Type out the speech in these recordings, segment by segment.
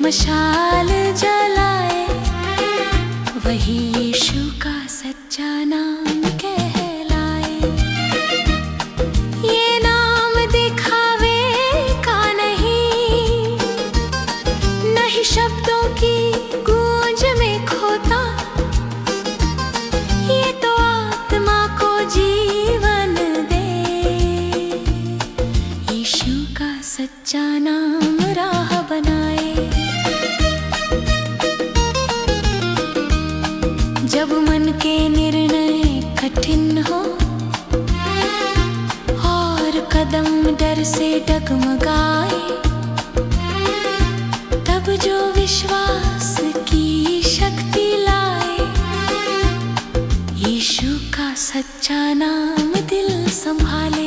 मशाल जलाए, वही यीशु का सच्चा नाम कहलाए। ये नाम दिखावे का नहीं, नहीं शब्दों की गूंज में खोता, ये तो आत्मा को जीवन दे। यीशु का सच्चा नाम राह बनाए। जब मन के निर्णय कठिन हो और कदम डर से डगमगाए, तब जो विश्वास की शक्ति लाए, यीशु का सच्चा नाम दिल संभाले।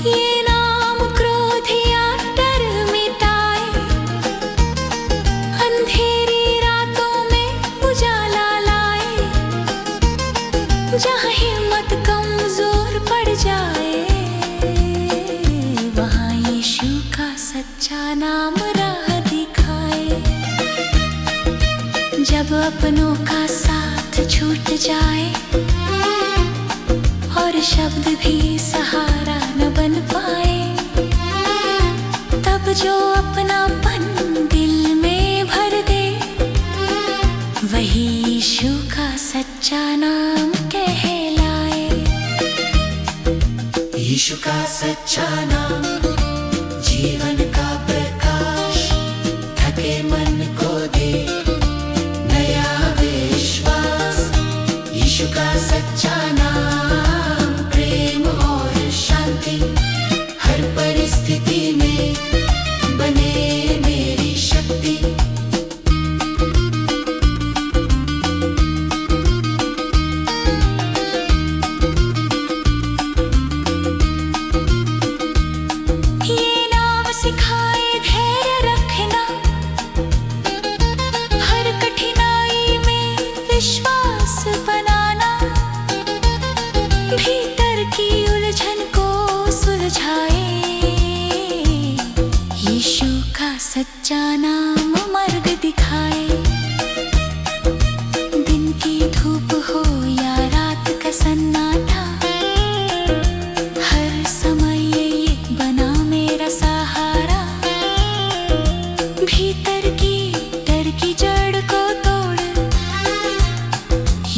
ये नाम क्रोध या डर मिटाए, अंधेरी रातों में उजाला लाए। जहाँ हिम्मत कमजोर पड़ जाए, वहाँ यीशु का सच्चा नाम राह दिखाए। जब अपनों का साथ छूट जाए और शब्द भी सहारा न बन पाए, तब जो अपनापन दिल में भर दे, वही यीशु का सच्चा नाम कहलाए। यीशु का सच्चा नाम जीवन का प्रकाश, थके मन को दे नया विश्वास। यीशु का सच्चा नाम प्रेम और शांति, हर परिस्थिति में बने मेरी शक्ति। ये नाम सिखाए धैर्य रखना, हर कठिनाई में विश्वास बनाना, भीतर की उलझन को सुलझाए। यीशु का सच्चा नाम मार्ग दिखाए। दिन की धूप हो या रात का सन्नाटा, हर समय ये बना मेरा सहारा। भीतर की डर की जड़ को तोड़,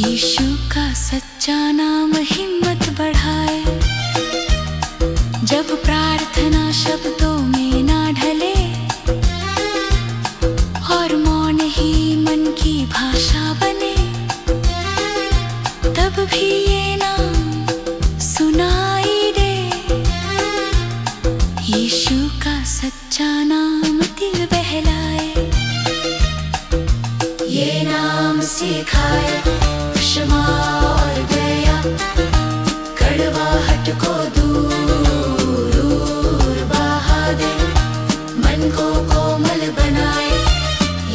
यीशु का सच्चा नाम हिम्मत बढ़ाए। जब प्रार्थना शब्दों में ना ढले और मौन ही मन की भाषा बने, तब भी ये नाम सुनाई दे। यीशु का सच्चा नाम दिल बहलाए। ये नाम सिखाए क्षमा और दया, कड़वाहट को दूर बहा दे, मन को कोमल बनाए।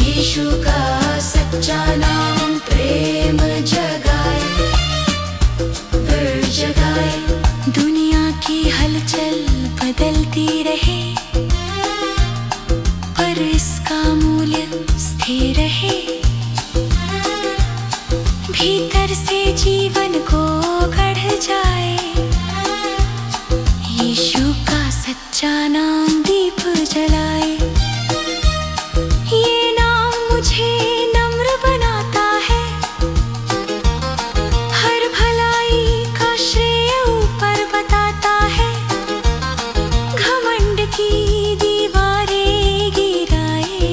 यीशु का सच्चा नाम प्रेम जगाए, फिर जगाए। दुनिया की हलचल बदलती रहे, पर इसका मूल्य स्थिर रहे। भीतर से जीवन को गढ़ जाए, यीशु का सच्चा नाम दीप जलाए। ये नाम मुझे नम्र बनाता है, हर भलाई का श्रेय ऊपर बताता है। घमंड की दीवारें गिराए,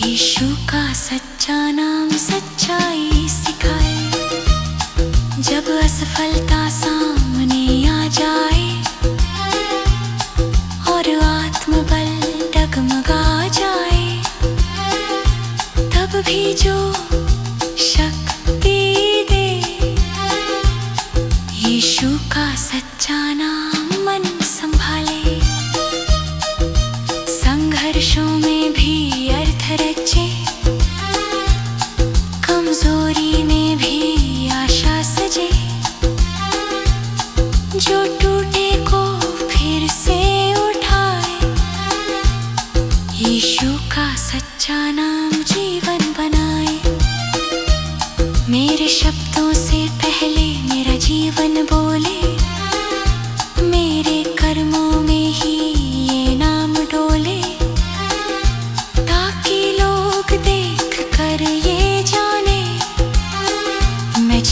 यीशु का सच्चा नाम सच्चाई सिखाए। जब असफलता सामने आ जाए और आत्मबल डगमगा जाए, तब भी जो शक्ति दे, यीशु का सच्चा नाम मन संभाले। संघर्षों में भी अर्थ रचे,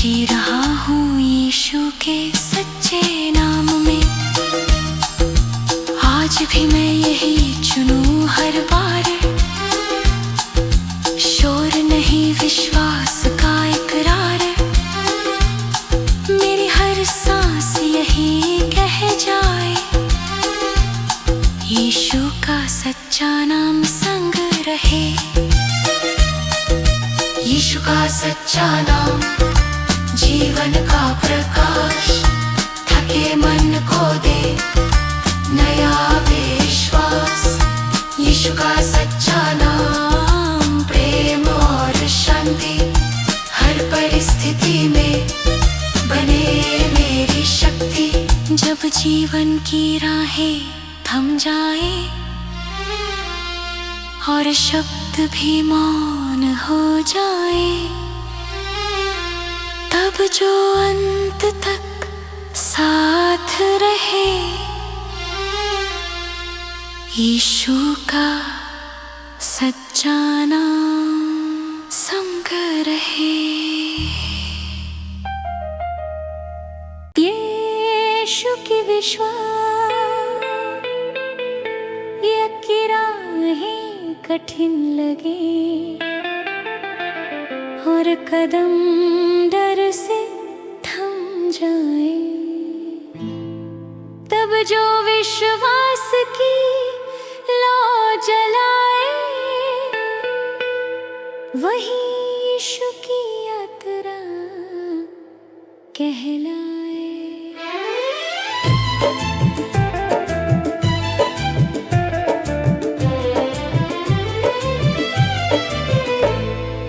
जी रहा हूँ यीशु के सच्चे नाम में। आज भी मैं यही चुनूं हर बार, शोर नहीं विश्वास का इकरार। मेरी हर सांस यही कह जाए, यीशु का सच्चा नाम संग रहे। यीशु का सच्चा नाम जीवन का प्रकाश, थके मन को दे नया विश्वास। यीशु का सच्चा नाम प्रेम और शांति, हर परिस्थिति में बने मेरी शक्ति। जब जीवन की राहें थम जाए और शब्द भी मौन हो जाए, तब जो अंत तक साथ रहे, यीशु का सच्चा नाम संग रहे। यीशु की विश्वास की राहें कठिन लगे और कदम डर से थम जाए, तब जो विश्वास की लौ जलाए, वही यीशु की यात्रा कहलाए।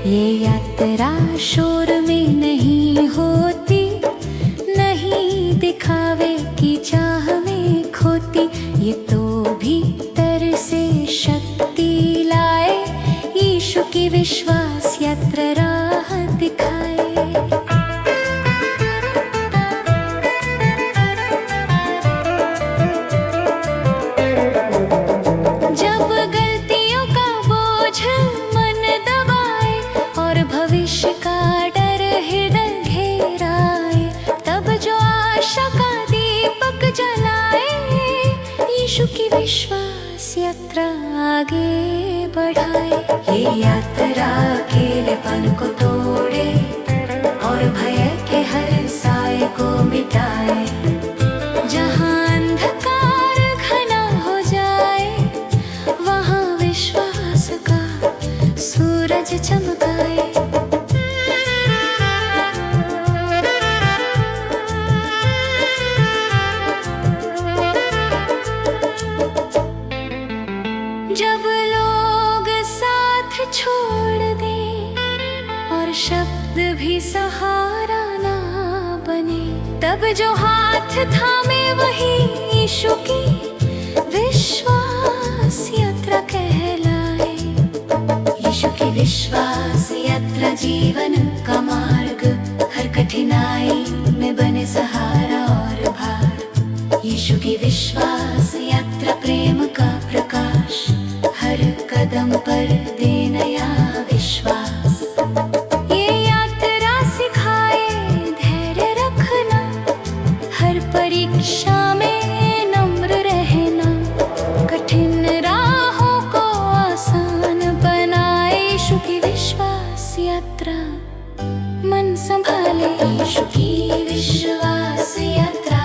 ये यात्रा शोर में नहीं होती, नहीं दिखावे की चाह में खोती। ये तो भीतर से शक्ति लाए, यीशु की विश्वास यात्रा राह दिखाए। जब गलतियों का बोझ मन दबाए और भविष्य का डर हृदय घेराए, तब जो आशा का दीपक जलाए, यीशु की विश्वास यात्रा आगे बढ़ाए। ये यात्रा अकेलेपन को तोड़े और भय के हर साए को मिटाए। जहाँ अंधकार घना हो जाए, वहाँ विश्वास का सूरज चमकाए। जब लोग साथ छोड़ दें और शब्द भी सहारा ना बने, तब जो हाथ थामे वही यीशु की विश्वास यात्रा कहलाए। यीशु की विश्वास यात्रा जीवन का मार्ग, हर कठिनाई में बने सहारा और भार। यीशु की विश्वास यात्रा प्रेम का प्रकाश, हर कदम पर दे नया विश्वास। ये यात्रा सिखाए धैर्य रखना, हर परीक्षा में नम्र रहना। कठिन राहों को आसान बनाए, यीशु की विश्वास यात्रा मन संभाले। यीशु की विश्वास यात्रा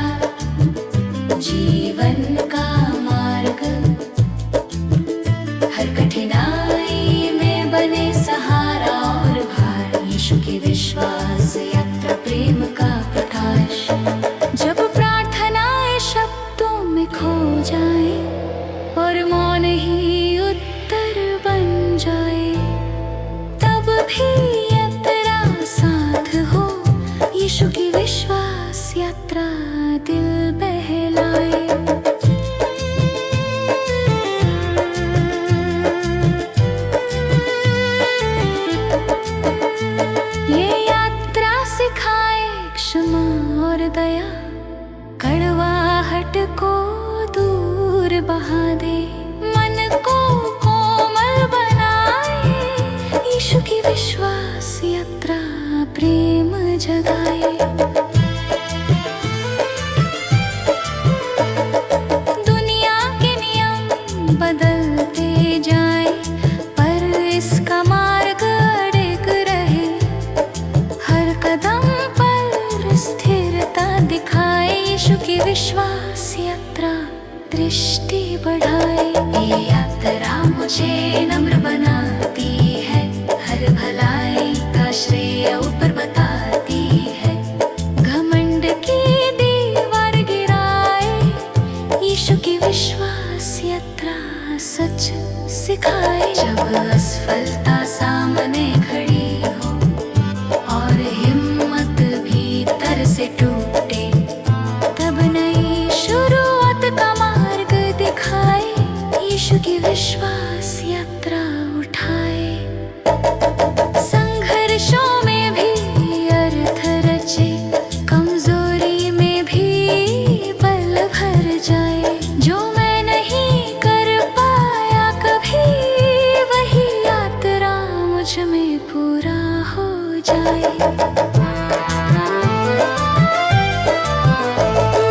जीवन का मार्ग, हर कठिनाई में बने सहारा और भार। यीशु की विश्वास यात्रा प्रेम का प्रकाश। जब प्रार्थनाएं शब्दों में खो जाए और मौन ही उत्तर बन जाए, तब भी यात्रा साथ हो, यीशु की विश्वास यात्रा दिल बहलाए। ये यात्रा सिखाए क्षमा और दया, कड़वाहट को दूर बहा दे, मन को कोमल बनाए। यीशु की विश्वास यात्रा प्रेम जगाए। दुनिया के नियम बदलते जाए, पर इसका मार्ग अड़िग रहे। हर कदम पर स्थिरता दिखाए, यीशु की विश्वास यात्रा दृष्टि बढ़ाए। ये यात्रा मुझे नम्र बनाती है, हर भलाई का श्रेय ऊपर बताती है। घमंड की दीवार गिराए, यीशु की विश्वास यात्रा सच सिखाए। जब असफलता सामने खड़ी हो और हिम्मत भीतर से टूटे, तब नई शुरुआत का मार्ग दिखाए, यीशु की विश्वास यात्रा उठाए। संघर्षों में भी अर्थ रचे, कमजोरी में भी बल भर जाए। जो मैं नहीं कर पाया कभी, वही यात्रा मुझ में पूरा हो जाए।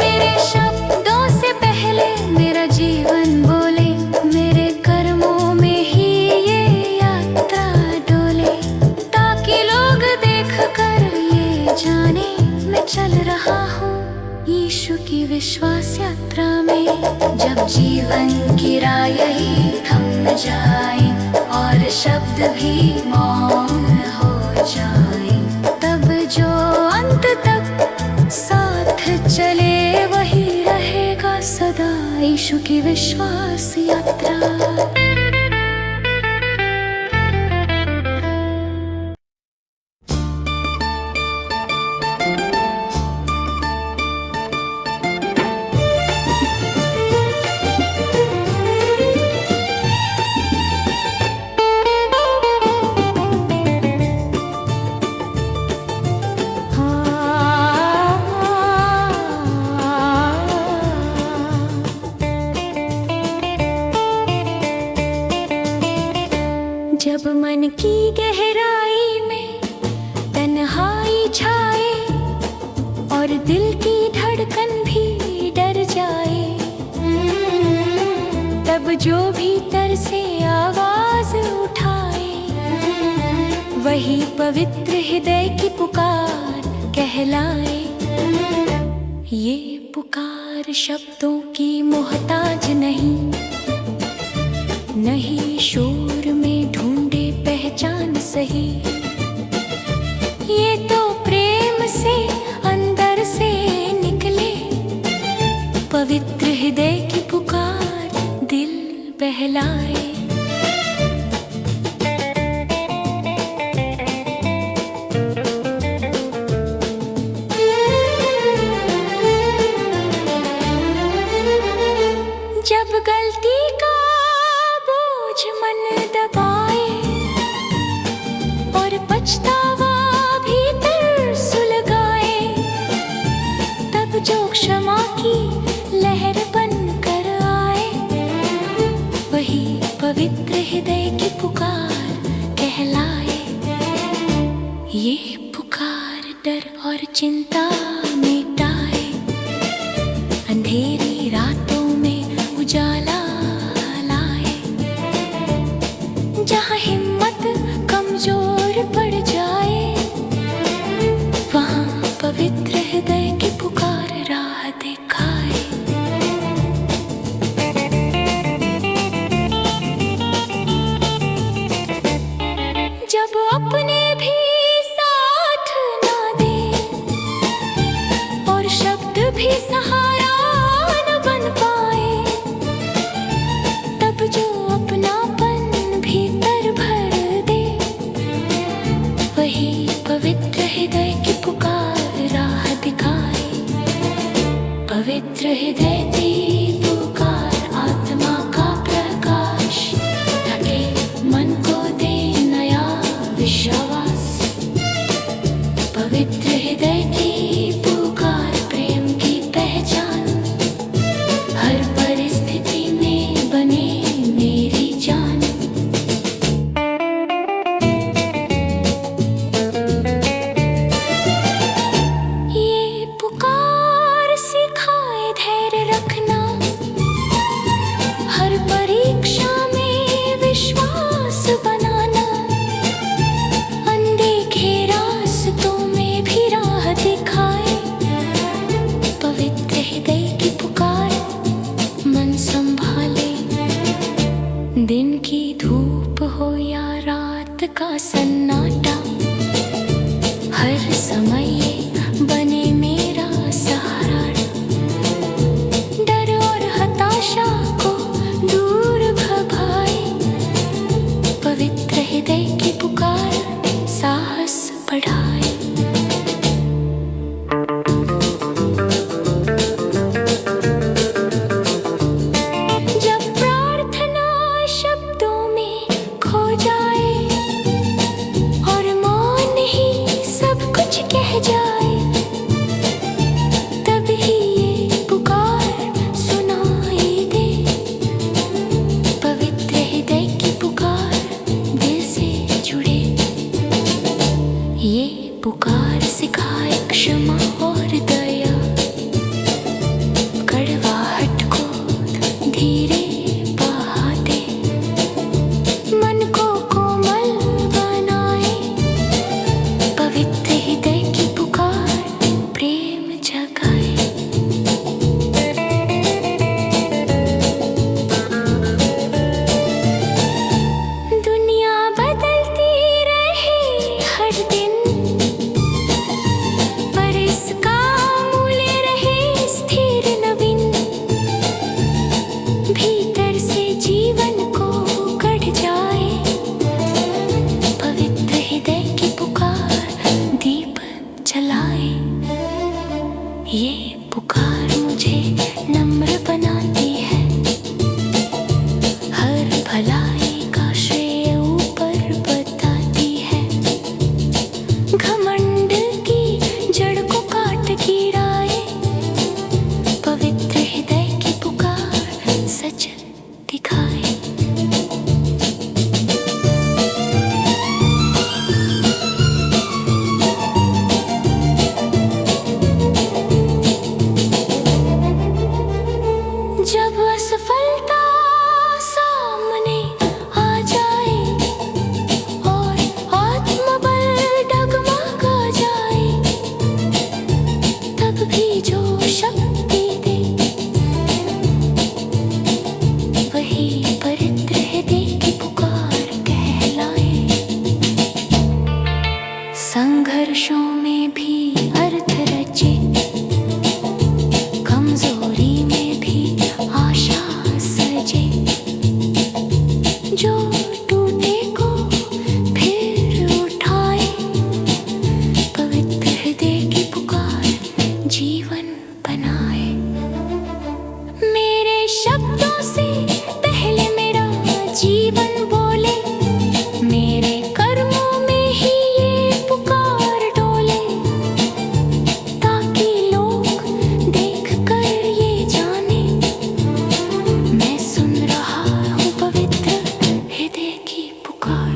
मेरे शब्दों से पहले मेरा जीवन बोले, मेरे कर्मों में ही ये यात्रा डोले, ताकि लोग देखकर ये जाने मैं चल रहा हूँ यीशु की विश्वास यात्रा में। जब जीवन की राह यही थम जाए और शब्द भी मौन हो जाए, तब जो अंत तक साथ चले वही रहेगा सदा यीशु की विश्वास यात्रा। जब मन की गहराई में तन्हाई छाए और दिल की धड़कन भी डर जाए, तब जो भीतर से आवाज उठाए, वही पवित्र हृदय की पुकार कहलाए। ये पुकार शब्दों की मोहताज नहीं, नहीं शोर में ढूंढे पहचान सही। ये तो प्रेम से अंदर से निकले, पवित्र हृदय की पुकार दिल बहलाए। जब गलती का बोझ मन दबाए और पछतावा भीतर सुलगाए, तब जो क्षमा की लहर बन कर आए, वही पवित्र हृदय की पुकार कहलाए। ये पुकार डर और चिंता मिटाए, अंधेरी रातों में उजाला लाए। जहाँ हिम्मत कमजोर पड़ जाए, वहाँ पवित्र हृदय की पुकार राह दिखाए। जब अपने भी साथ ना दे और शब्द भी सहारा न बन पाए, तब जो अपनापन भीतर भर दे, वही पवित्र हृदय की पुकार राह दिखाए। पवित्र हृदय की पुकार आत्मा का प्रकाश, ढके मन को दे नया विश्वास। पवित्र हृदय की पुकार प्रेम की पहचान, हर परिस्थिति में बने मेरी जान। ये पुकार सिखाए क्षमा और दया, कड़वाहट को धीरे बहाते, मन को कोमल बनाए, पवित्र हृदय की पुकार प्रेम जगाए। दुनिया बदलती रहे हर दिन, पर इसका मूल्य रहे स्थिर नवीन। भीतर से जीवन को गढ़ जाए, पवित्र हृदय की पुकार दीप जलाए। ये पुकार मुझे नम्र बनाती है, हर भलाई का श्रेय ऊपर बताती है। घमंड की जड़ को काट गिराए, पवित्र हृदय की पुकार सच दिखाए। जब असफलता सामने आ जाए और आत्मबल डगमगा जाए, तब भी जो शक्ति दे वही पवित्र हृदय की पुकार कहलाए। संघर्षों में भी अर्थ रचे, कमजोरी में भी आशा सजे। जो टूटे को फिर उठाए, पवित्र हृदय की पुकार जीवन बनाए। मेरे शब्दों से पहले मेरा जीवन बोले, मेरे कर्मों में ही ये पुकार डोले, ताकि लोग देख कर ये जाने, मैं सुन रहा हूँ पवित्र हृदय की पुकार।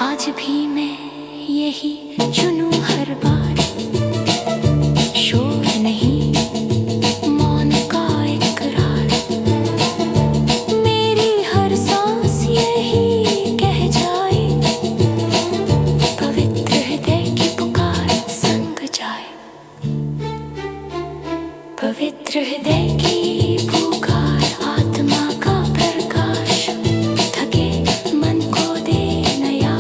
आज भी मैं यही चुनूं हर बार, शोर नहीं मौन का इकरार। मेरी हर सांस यही कह जाए, पवित्र हृदय की पुकार संग जाए। पवित्र हृदय की पुकार आत्मा का प्रकाश, थके मन को दे नया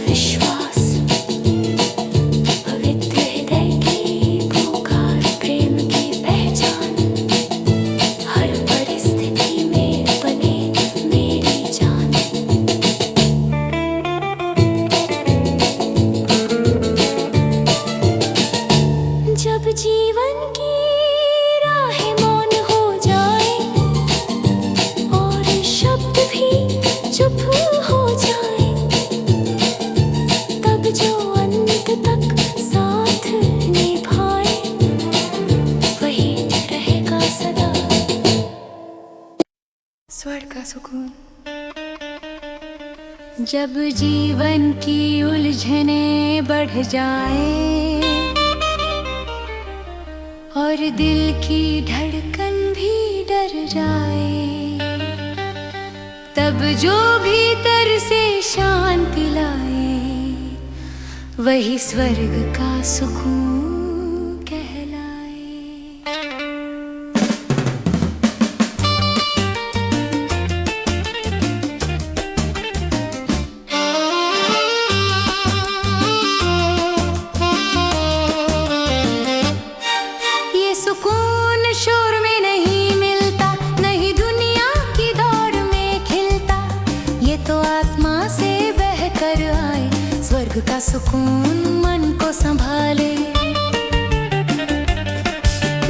विश्वास। पवित्र हृदय की पुकार प्रेम की पहचान, हर परिस्थिति में बने मेरी जान। जब जीवन की राहें मौन हो जाए और शब्द भी चुप हो जाए, तब जो अंत तक साथ निभाए, वही रहेगा सदा स्वर्ग का सुकून। जब जीवन की उलझने बढ़ जाए और दिल की धड़कन भी डर जाए, तब जो भीतर से शांति लाए, वही स्वर्ग का सुकून कहलाए। ये सुकून शोर में नहीं मिलता, नहीं दुनिया की दौड़ में खिलता, ये तो आत्मा से बहकर आए। स्वर्ग का सुकून मन को संभाले।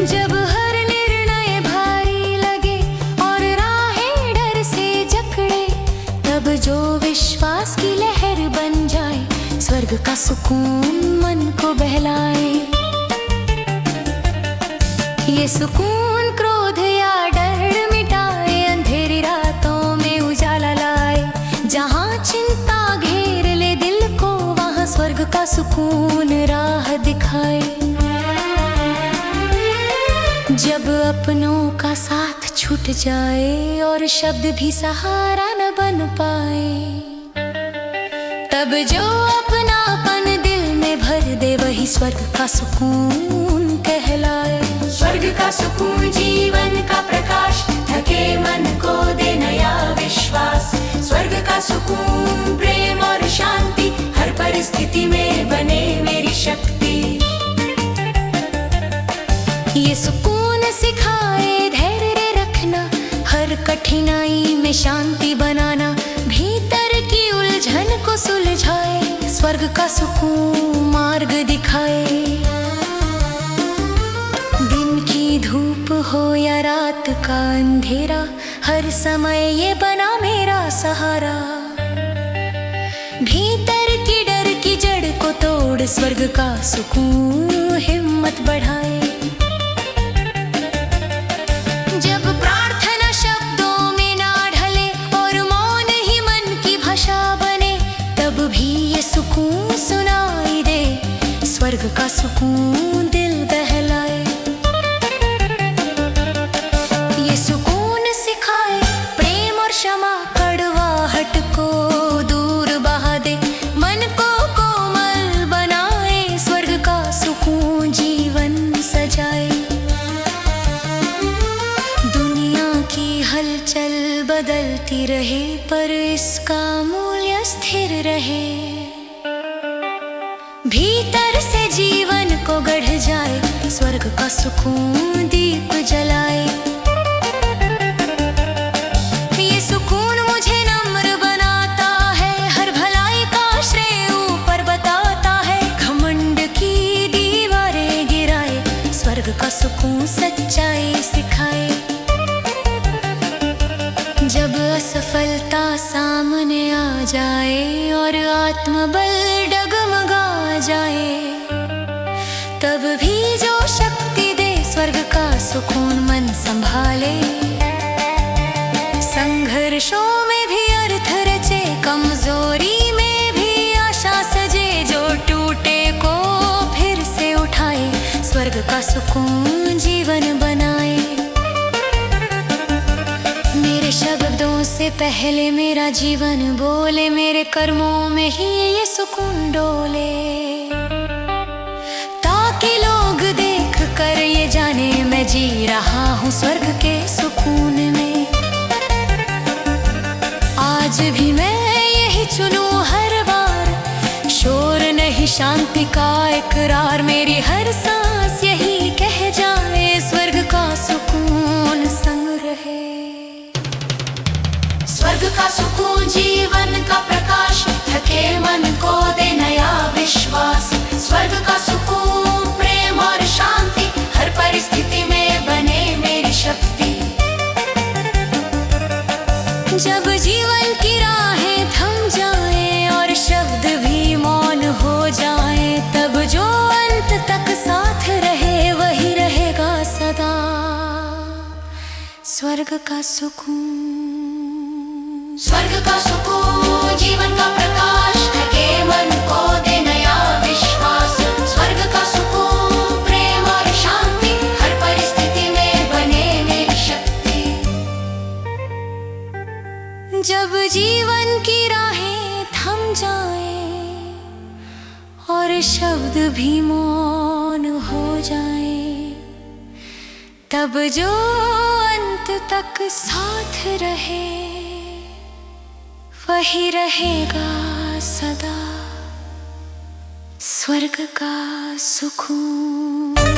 जब हर निर्णय भारी लगे और राहें डर से जकड़े, तब जो विश्वास की लहर बन जाए, स्वर्ग का सुकून मन को बहलाए। ये सुकून क्रोध या डर मिटाए, अंधेरी सुकून राह दिखाए। जब अपनों का साथ छूट जाए और शब्द भी सहारा न बन पाए, तब जो अपनापन दिल में भर दे वही स्वर्ग का सुकून कहलाए। स्वर्ग का सुकून जीवन का प्रकाश, थके मन को दे नया विश्वास। स्वर्ग का सुकून प्रेम और शांति, हर परिस्थिति में बने मेरी शक्ति। ये सुकून सिखाए धैर्य रखना, हर कठिनाई में शांति बनाना, भीतर की उलझन को सुलझाए, स्वर्ग का सुकून मार्ग दिखाए। दिन की धूप हो या रात का अंधेरा, हर समय ये बना मेरा सहारा। भीतर की डर की जड़ को तोड़ स्वर्ग का सुकून हिम्मत बढ़ाए। जब प्रार्थना शब्दों में ना ढले और मौन ही मन की भाषा बने, तब भी ये सुकून सुनाई दे, स्वर्ग का सुकून दिल बहलाए। ये सुकून सिखाए प्रेम और क्षमा, कड़वाहट को दूर बहा दे, मन को कोमल बनाए, स्वर्ग का सुकून जीवन सजाए। दुनिया की हलचल बदलती रहे पर इसका मूल्य स्थिर रहे, भीतर से जीवन को गढ़ जाए, स्वर्ग का सुकून दीप जलाए। ये सुकून मुझे नम्र बनाता है, हर भलाई का श्रेय ऊपर बताता है, घमंड की दीवारें गिराए, स्वर्ग का सुकून सच्चाई सिखाए। जब असफलता सामने आ जाए और आत्मबल डगमगा जाए, तब भी जो शक्ति दे स्वर्ग का सुकून मन संभाले। संघर्षों में भी अर्थ रचे, कमजोरी में भी आशा सजे, जो टूटे को फिर से उठाए, स्वर्ग का सुकून जीवन बनाए। मेरे शब्दों से पहले मेरा जीवन बोले, मेरे कर्मों में ही ये सुकून डोले, ताकि लोग देख कर ये जाने मैं जी रहा हूँ स्वर्ग के सुकून में। आज भी मैं यही चुनूं हर बार, शोर नहीं शांति का इकरार, मेरी हर सांस यही कह जाए, स्वर्ग का सुकून संग रहे। स्वर्ग का सुकून जीवन का प्रकाश, थके मन को दे नया विश्वास। स्वर्ग का सुकून प्रेम और शांति, हर परिस्थिति में बने मेरी शक्ति। जब जीवन की राहें थम जाए और शब्द भी मौन हो जाए, तब जो अंत तक साथ रहे वही रहेगा सदा, स्वर्ग का सुकून। स्वर्ग का सुकून जीवन का प्रकाश, थके मन को दे नया विश्वास। स्वर्ग का सुकून प्रेम और शांति, हर परिस्थिति में बने मेरी शक्ति। जब जीवन की राहें थम जाए और शब्द भी मौन हो जाए, तब जो अंत तक साथ रहे वही रहेगा सदा, स्वर्ग का सुकून।